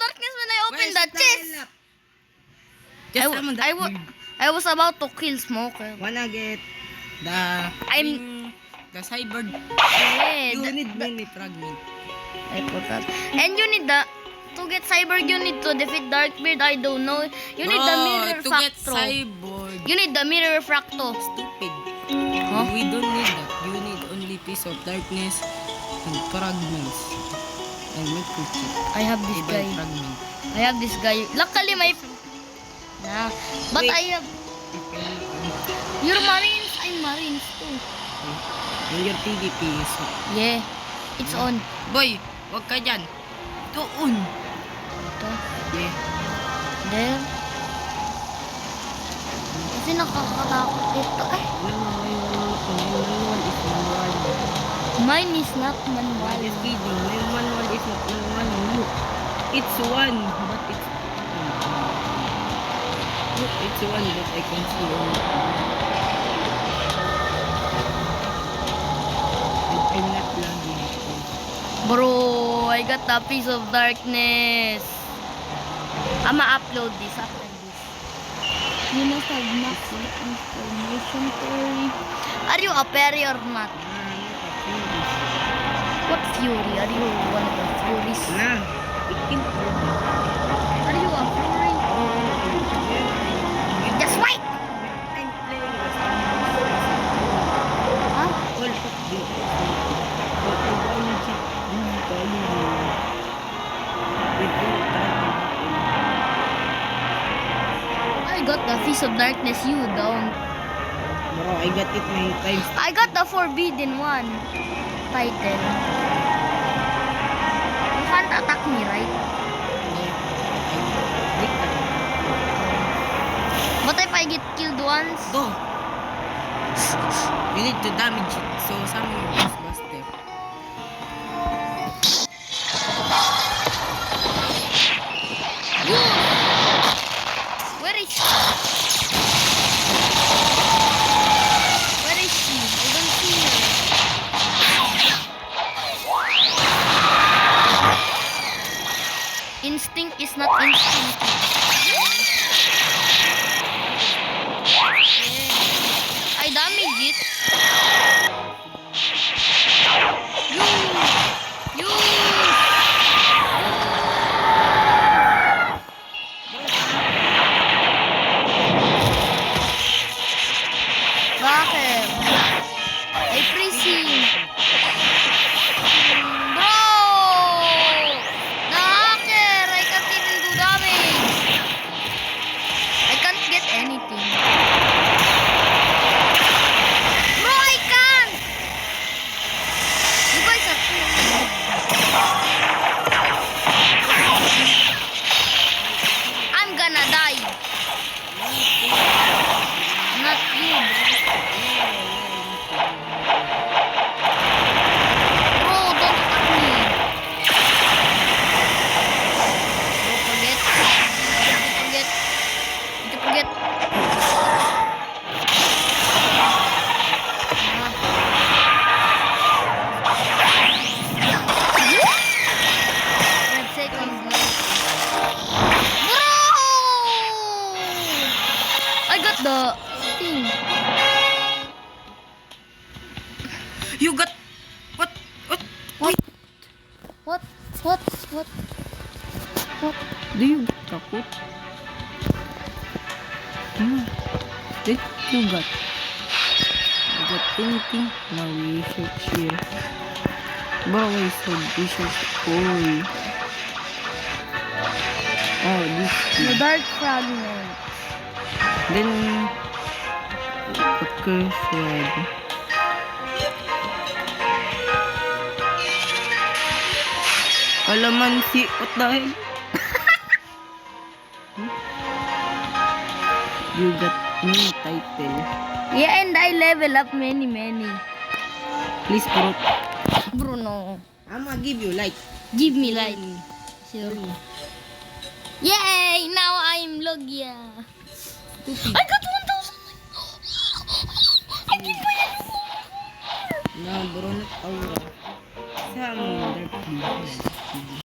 darkness when I opened the chest. Just summon that bird. I was about to kill Smoker. Wanna get the the cyborg. Yeah, You need many fragments. I forgot. And you need to get Cyborg, you need to defeat Darkbeard. I don't know. You need the mirror to get fracto. cyborg. You need the mirror fracto. Stupid. Huh? We don't need that. You need only piece of darkness and fragments. And make cookie. I have this guy. Fragment. I have this guy. Luckily my nah. But Wait. I have your Marines. I'm Marines too. And your PvP is Yeah. It's on. Boy, wag ka dyan. Doon. Ito. Yeah. There. Kasi nakakatakot ito. Ay. Mine is not manual. Just kidding. My manual is not manual. Look. It's one, but it's look, it's one, but I can see only. And I'm not lagging. Bro, I got a piece of darkness. I'ma upload this after this. You must have max information theory. Are you a fairy or not? What fury? Are you one of the furies? Nah, Are you a fury? Just wait! I'm playing with Huh? all of I got the piece of darkness, you don't. Bro, I got it many times. I got the forbidden one title. You can't attack me, right? What if I get killed once? Go! You need to damage it. So, summon your Ghostbuster. Where is she? Where is she? I don't see her. Instinct is not instinctive. Yeah. I damage it. You. Bakit? Ay, freezing. Bro! The hacker! I can't even do damage. I can't get anything. Bro, I can't! You guys are I'm gonna die. Not you, bro. Bro, don't attack me. Don't forget. Don't forget. Don't forget. Red seconds left. Bro! I got the thing. You got... What? What? What? What? What? What? Do you get kaput? What you got? I got anything? Now we search here. Bro, I said this is boy. Oh, this The is. dark fragment. Then... Okay, sword. Kalamansi, what the hell? You got new title. Yeah, and I level up many. Please, bro. Bruno, I'ma give you like. give me light. Sure. Yay! Now I'm Logia. I got 1,000. I did buy it. No, bro, not aura. Some dark blue.